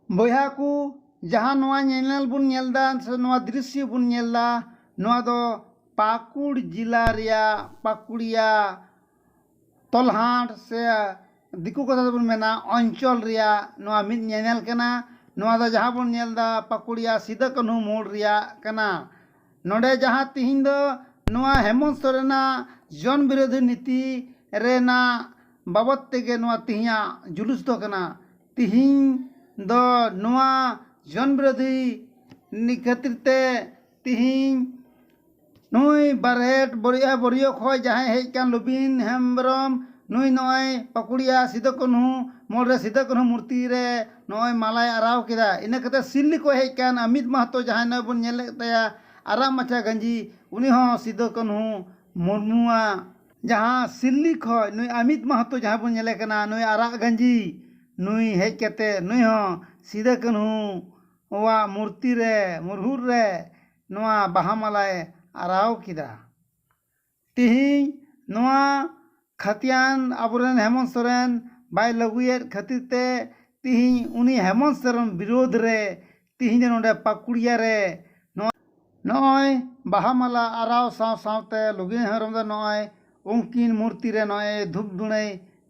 बया को जहाँ नवा नेल बुन नेलदा से नवा दृश्य बुन नेलदा नवा दो पाकुड़ जिला रिया पाकुड़िया तलहाट से दिकू कथा बुन मेना अंचल रिया नवा मिद नेल कना नवा दो जहाँ बुन नेलदा पाकुड़िया सिदा कन्हू मोड़ रिया कना नोडे जहाँ तिहिन दो नवा हेमंत सोरेना जन विरोधी नीति रेना बाबत तेगे नवा तिहिया जुलूस दो कना तिहिन दो नवा जन विरोधी नि खातिर ते तिहिन नुई बारहेट बरिया बरियो खय जहाँ हेज कान लुबिन हेम्ब्रम नुई नय पाकुड़िया सिदो कन्हू मोड़ रे सिदो कन्हू मूर्ति रे नय मालाय आराव केदा इना कते सिल्ली को हेज कान अमित महतो जहाँ नय बन नेले तया आराम माछा गंजी उनी हो सिदो कन्हू मुर्मुआ जहाँ सिल्ली खय नुई अमित महतो जहाँ बन नेले कना नुई आरा गंजी नुई हेज कते नुई हो सिदो कन्हू वा मूर्ति रे मुरहुर रे नवा बाहा मालाय आराव किदा तिहिं नवा खतियान आबुरेन हेमंत सोरेन बाय लगुयेर खातिर ते तिहिं उनी हेमंत सोरेन विरोध रे तिहिं नोडे पाकुड़िया रे नय बाहा माला आराव साव सावते लुगिन हेरम दो नय उनकिन मूर्ति रे नय धूप धुणै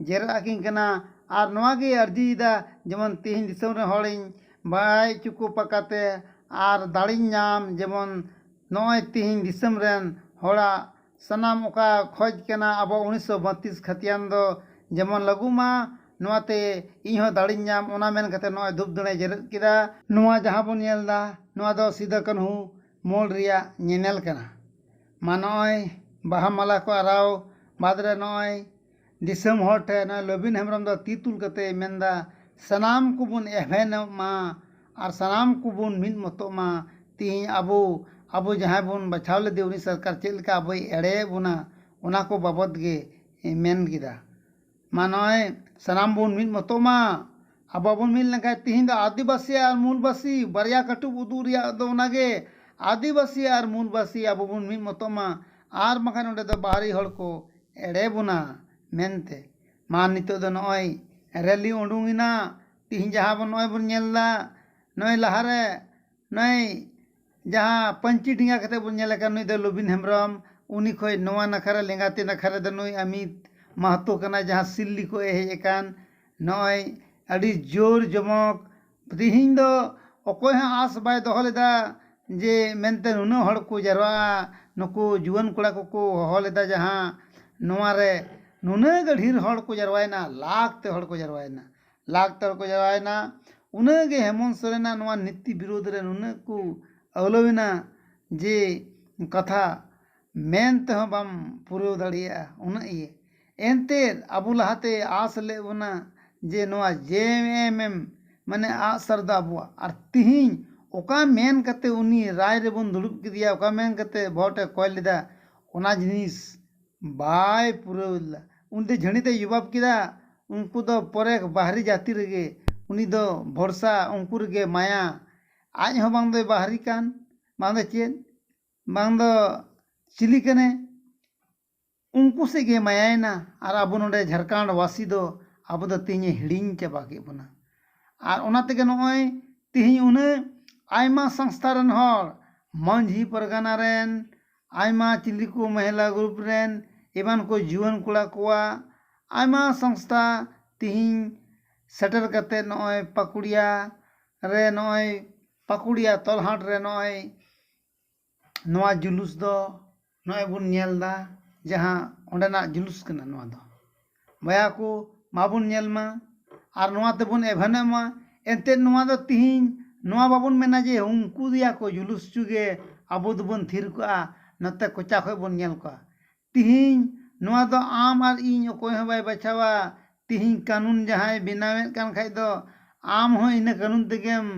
जेरा किन कना आर नवा गे अर्जीदा जेमन तिहिं दिसम रे हड़िन बाय चुकु पकाते आर दाड़िन नाम जेमन नय तिहिं दिसम रेन हड़ा सनाम ओका खोज कना अब 1932 खतियान दो जेमन लगुमा नवाते इहो दाड़िन नाम ओना मेन कते नय धूप धुणै जेरत किदा नवा जहाँ बन नेलदा नवा दो सिदा कन्हू मोड़ रिया नेनेल कना मा नय बाहा माला को आराव बादरे नय दिसम हर ठे नय लबिन हेम्ब्रम दो ती तुल कते मेनदा सनाम को बुन एभेन मा और सनाम को बुन मिद मतो मा तिहिं अब जहाँ बुन बचाव ले उनी सरकार चेलका अब एड़े बुना उना को बाबद गे मेन गिदा मा नय सनाम बुन मिद मतो मा अब बुन मिल लगा तिहिं दो आदिवासी और मूलवासी बरिया कटुब उदू रिया दो उनागे आदिवासी और मूलवासी अब बुन मिद मतो मा आर मखान उंडे दो बाहरी हड़ को एड़े बुना मेनते मा नितो दो नय रैली उडुंगिना तिहिं जहाँ बन नय बुन नेलदा नय लहारे नय जहाँ पंची डिंगा कते बुन नेले का नुई दो लुबिन हेम्ब्रम उनी खय नवा नखरे लेंगाते नखरे दो नुई अमित महतो कना जहाँ सिल्ली को हेज एकान नय अड़ी जोर जमक तिहिं दो अकोय हां आस बाय दोहो लेदा जे मेनते नुनो हड़ को जरवा नुकु जुवन कोड़ा को होहो लेदा जहाँ नवा रे नुने गढ़ीर हड़ को जरवायना लाख ते हड़ को जरवायना उन्हें गे हेमंत सोरेना नवा नीति विरोध रे नुने को अवलोविना जे कथा मेन ते बम पुरो दाड़िया उन इये एनते अबु लहाते आस ले बना जे नवा जेएमएम माने आसर दा अबुआ और तिहिं ओका मेन कते उनी राय रे बन दुड़ुब किदिया ओका मेन कते भोटे कोय लेदा ओना जिनिस बाय पुरोला उनते झणीते युवाब किदा उनको दो परे बाहरी जाति रेगे उनी दो भरोसा उनको रेगे माया आज हो बांग दो बाहरी कान बांग दो चेन बांग दो चिली कने उनको से गे मायाना और अब नोडे झारखंड वासी दो अब दो तिहिं हिड़िंग चाबा के बना और ओना तेगे नय तिहिं उने आयमा संस्था रन हर मांझी परगना रेन आयमा चिली को महिला ग्रुप रेन एवं को जुवन कोड़ा कोआ आयमा संस्था तिहिं सेटर कते नय पाकुड़िया रे नय पाकुड़िया तलहाट रे नय नवा जुलूस दो नय बुन नेलदा जहाँ ओंडेना जुलूस कना नवा दो बया को माबुन नेलमा और नवा ते बुन एभेने मा एनते नवा दो तिहिं नवा बाबुन मेना जे उनको दिया को जुलूस चुगे अबो दबन थिर को नते कोचा खय बुन नेल को तिहिं नवा दो आम और इन ओकोय हो बाय बचावा तिहिं कानून जहाँ बनावे कान खाय दो आम हो इन कानून तेगेम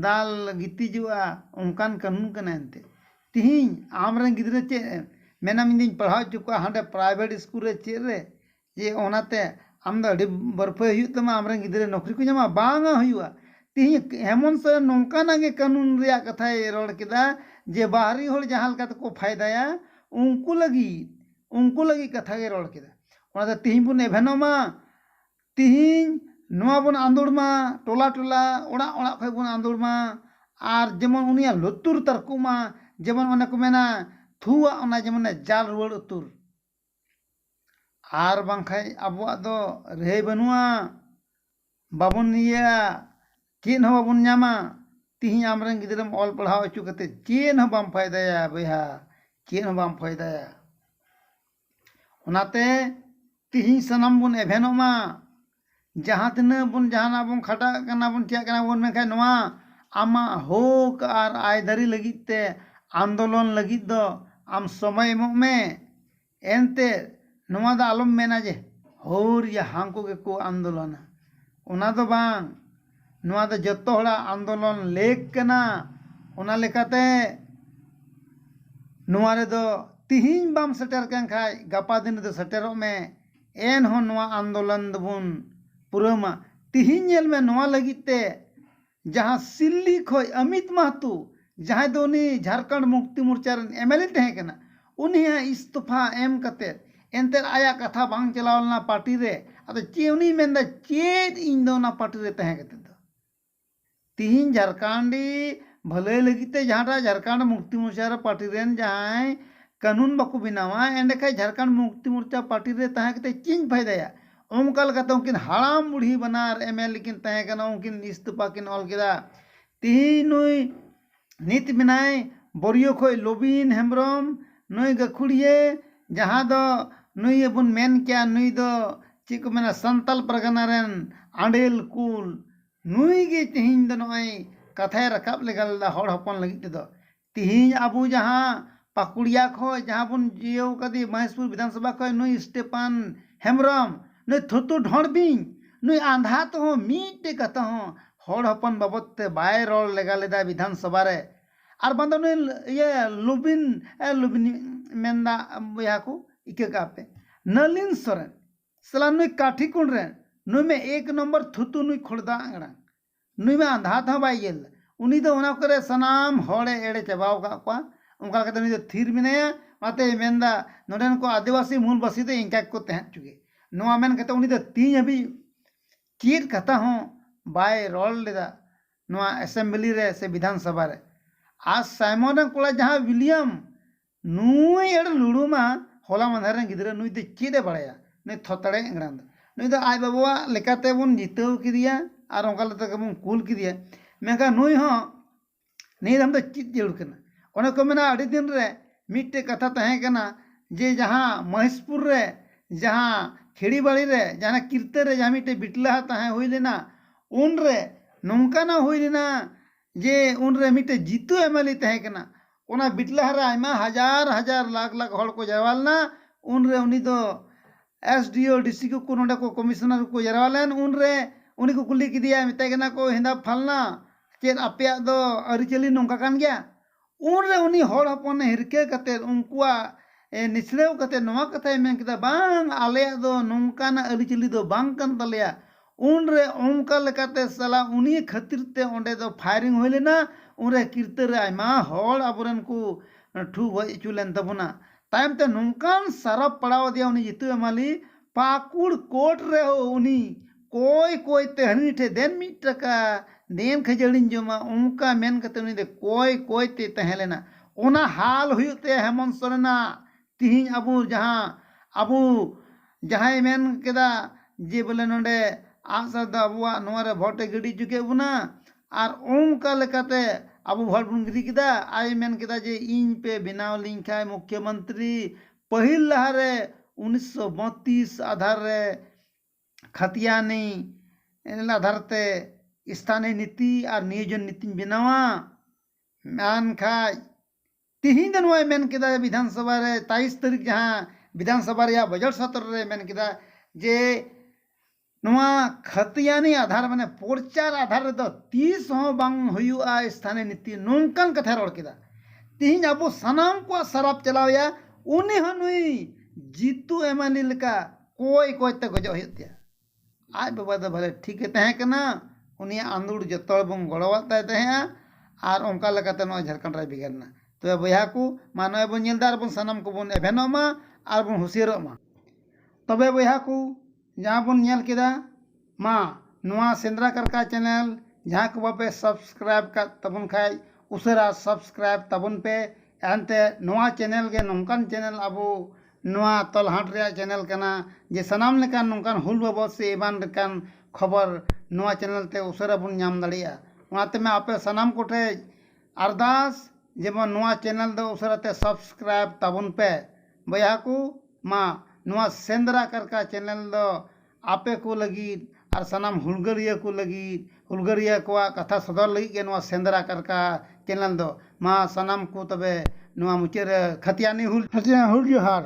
दाल गितिजुआ उनकान कानून कना एनते तिहिं आम रे गिदरे चे मेना मिंदिन पढ़ाव चुका हांडे प्राइवेट स्कूल रे चे रे जे ओनाते आम दो अडी बरफे हुयु तमा आम रे गिदरे नौकरी को ᱧᱟᱢᱟ बांगा हुयुआ तिहिं हेमंत सोरेन नोंकाना गे कानून रिया कथाय रोड किदा जे बाहरी हड़ जहाँ लगा को फायदाया उनको लगी कथा गे रोड किदा ओना तिहिं बुन एभेनो मा तिहिं ᱱᱚᱣᱟ ᱵᱚᱱ ᱟᱸᱫᱳᱲ ᱢᱟ ᱴᱚᱞᱟ ᱴᱚᱞᱟ ᱚᱲᱟᱜ ᱚᱲᱟᱜ ᱠᱷᱚᱡ ᱵᱚᱱ ᱟᱸᱫᱳᱲ ᱢᱟ ᱟᱨ ᱡᱮᱢᱚᱱ ᱩᱱᱤᱭᱟᱜ ᱞᱩᱛᱩᱨ ᱛᱟᱨᱠᱚ ᱢᱟ ᱡᱮᱢᱚन ᱚᱱᱮ ᱠᱚ ᱢᱮᱱᱟ ᱛᱷᱩᱣᱟᱜ ᱚᱱᱟ ᱡᱮᱢᱚᱱ ᱡᱟᱞ ᱨᱩᱣᱟᱹᱲ ᱩᱛᱩᱨ ᱟᱨ ᱵᱟᱝᱠᱷᱟᱡ ᱟᱵᱚᱣᱟᱜ ᱫᱚ ᱨᱮᱦᱟᱹᱭ ᱵᱟᱹᱱᱩᱜᱼᱟ ᱵᱟᱵᱚᱱ ᱤᱭᱟᱹ ᱪᱮᱫ ᱦᱚᱸ ᱵᱟᱵᱚᱱ ᱧᱟᱢᱟ ᱛᱤᱦᱤᱧ ᱟᱢᱨᱮᱱ ᱜᱤᱫᱽᱨᱟᱹᱢ ᱚᱞ ᱯᱟᱲᱦᱟᱣ ᱦᱚᱪᱚ ᱠᱟᱛᱮ ᱪᱮᱫ ᱦᱚᱸ ᱵᱟᱢ ᱯᱷᱟᱭᱫᱟᱭᱟ ᱵᱚᱭᱦᱟ ᱪᱮᱫ ᱦᱚᱸ ᱵᱟᱢ ᱯᱷᱟᱭᱫᱟᱭᱟ ᱚᱱᱟᱛᱮ ᱛᱤᱦᱤᱧ ᱥᱟᱱᱟᱢ ᱵᱚᱱ ᱮᱵᱷᱮᱱᱚᱜ ᱢᱟ ᱡᱟᱦᱟᱸ ᱛᱤᱱᱟᱹᱜ ᱵᱚᱱ ᱡᱟᱦᱟᱱᱟᱜ ᱵᱚᱱ ᱠᱷᱟᱴᱟᱜ ᱠᱟᱱᱟ ᱵᱚᱱ ᱪᱮᱫ ᱠᱟᱱᱟ ᱵᱚᱱ ᱢᱮᱱᱠᱷᱟᱡ ᱱᱚᱣᱟ ᱟᱢᱟᱜ ᱦᱚᱠ ᱟᱨ ᱟᱭᱫᱟᱹᱨᱤ ᱞᱟᱹᱜᱤᱫ ᱛᱮ आंदोलन लगित दो आम समय एमोग में एनते नवा दा आलम मेना जे होर या हांको के को आंदोलन ओना दो बांग नवा दा जत्तो हड़ा आंदोलन लेक कना ओना लेकाते नवा रे दो तिहिन बाम सेटर कन खाय गपा दिन दो सेटरो में एन हो नवा आंदोलन दबुन पुरमा तिहिन येल में नवा लगित ते जहां सिल्ली खोय अमित महतू जहां दो उनी झारखंड मुक्ति मोर्चा एमएलए तहे कना उनी इस्तफा एम कते एनते आया कथा बांग चलावलना पार्टी रे अद चे उनी मेंदा चेत इन दो ना पार्टी रे तहे कते दो तिहिन झारखंडी भले लगिते जहां झारखंड मुक्ति मोर्चा रे पार्टी रेन जहां कानून बाकू बिनावा एंडे खाय झारखंड मुक्ति मोर्चा पार्टी रे तहे कते चिन फायदाया ओमकाल कते उनकिन हाड़ाम बुढ़ी बनार एमएलए किन तहे कना उनकिन इस्तफा किन ऑल केदा तिहिन नुई नित बिनाय बोरियो खोय लोबिन हेम्ब्रम नुई गखुड़िए जहां दो नुई बुन मेन क्या नुई दो चिक मेना संताल परगना रेन आंडेल कुल नुई गे तिहिन दो नय कथाय रकाब लेगल दा हड़ हपन लगित दो तिहिन अबु जहां पाकुड़िया खोय जहां बुन जियो कदी महेशपुर विधानसभा खोय नुई स्टेफान हेम्ब्रम नुई थुतु ढोंडबिन नुई आंधा तो मीटे कथा हो हड़ हपन बाबत ते बाय रोल लेगालेदा विधानसभा रे आर बांदो नुई ये लुबिन मेंदा बया को इके कापे नलिन सोरेन सला नुई काठी कुंड रे नुई में एक नंबर थुतु नुई खोड़दा अंगड़ा नुई में आंधा था बाय गेल उनी दो ओना करे सनाम हड़े एड़े चबाव का को उनका कते नुई दो थीर मिनेया माते मेंदा नोडेन को आदिवासी मूलवासी दे इंका को तहत चुके नोआ मेन कते उनी दो तीन अभी चीर कथा हो बाय रोल लेदा नोआ असेंबली रे से विधानसभा रे आज साइमन कोला जहां विलियम नुई एड़ लुड़ुमा होला मंधार गिद्रा नुई दे चेदे बड़ाया नुई थोतड़े एंगड़ांद नुई दो आज बाबुआ लेकाते बुन जिताव किदिया आर ओंका लेते बुन कूल किदिया मेका नुई हो नहीं हम तो चित जरूर कना ओने को मेना अड़ी दिन रे मिट्टे कथा तहे कना जे जहां महेशपुर रे जहां खेड़ी बाड़ी रे जहां कीर्ते रे जहां मिट्टे बिटला तहे हुई लेना उन रे नोंका ना हुई लेना जे उन रे मिट्टे जीतू एमएलए तहे कना ओना बिटला रे आयमा हजार हजार लाख लाख हड़ को जरवालना उन रे उनी दो एसडीओ डीसी को नोडे को कमिश्नर को जरवालेन उन रे उनी को कुली किदिया मिते कना को हिंदा फलना चेद अपेया दो अरिचली नोंका कान गया उन रे उनी हड़ हपन हिरके कते उनकुआ निचलेव कते नोवा कथा मेन किदा बांग आले दो नोंकाना अरिचली दो बांग कान तलेया उन रे ओंका लेकाते सला उनी खातिर ते ओंडे दो फायरिंग होय लेना उन रे कीर्ते रे आयमा हड़ अबरन को ठू गय चुलेन तबुना तायम ते नोंकान सरप पड़ाव दिया उनी जितु एमाली पाकुड़ कोट रे हो उनी कोई कोई तेहनी ठे देन मिट टका देन खजड़िन जमा उनका मेन कते उनी दे कोई ते तहेलेना ओना हाल हुयुते हेमंत सोरेना तिहिन अबु जहां मेन केदा जे बोले नोंडे आसा दा अबुआ नोवा रे भोटे गडी जुके बुना आर ओंका लेकाते अबु भोट बुन गिरी किदा आय मेन किदा जे इन पे बिनाव लिंग खाय मुख्यमंत्री पहिल लहारे 1932 आधार रे खतियानी एन आधार ते स्थानीय नीति और नियोजन नीति बिनावा मान खाय तिहिन दिन वाय मेन किदा विधानसभा रे 23 तारीख जहां विधानसभा रे बजट सत्र रे मेन किदा जे नोआ खतियानी आधार माने पोरचार आधार रे दो 30 हो बांग हुयुआ स्थानीय नीति नोंकन कथा रोड किदा तिहिन अबो सनाम को सराप चलावया उनी हनुई जीतू एमानी लेका कोई ते गजो हित्या आज बाबा द भले ठीक तहे कना उनी आंदुड़ जतोड़ बं गड़वात तहे आर ओंका लेकाते नो झारखंड रे बिगरना तो बया को मानो बन नेलदार बन सनाम को बन एभेनोमा आर बन हुसियरोमा तबे बया को जहाँ बन नेल केदा मा नुआ सेंद्रा करका चैनल जहाँ को बापे सब्सक्राइब का तबन खाई उसरा सब्सक्राइब तबन पे एनते नुआ चैनल के नौकान चैनल अबो नुआ तलहाट रे चैनल कना जे सनाम लेकान नौकान हुल बाबद से एबान लेकान खबर नुआ चैनल ते उसरा बुन नाम दाड़िया ओनाते मैं आपे सनाम कोठे अरदास जेमन नुआ चैनल दो उसरा ते सब्सक्राइब तबन पे बया को मा नुआ सेंद्रा करका चैनल दो आपे को लगी और सनाम हुलगरिया को लगी हुलगरिया को कथा सदर लगी के नुआ सेंद्रा करका चैनल दो मा सनाम को तबे नुआ मुचेर खतियानी हुल जोहार।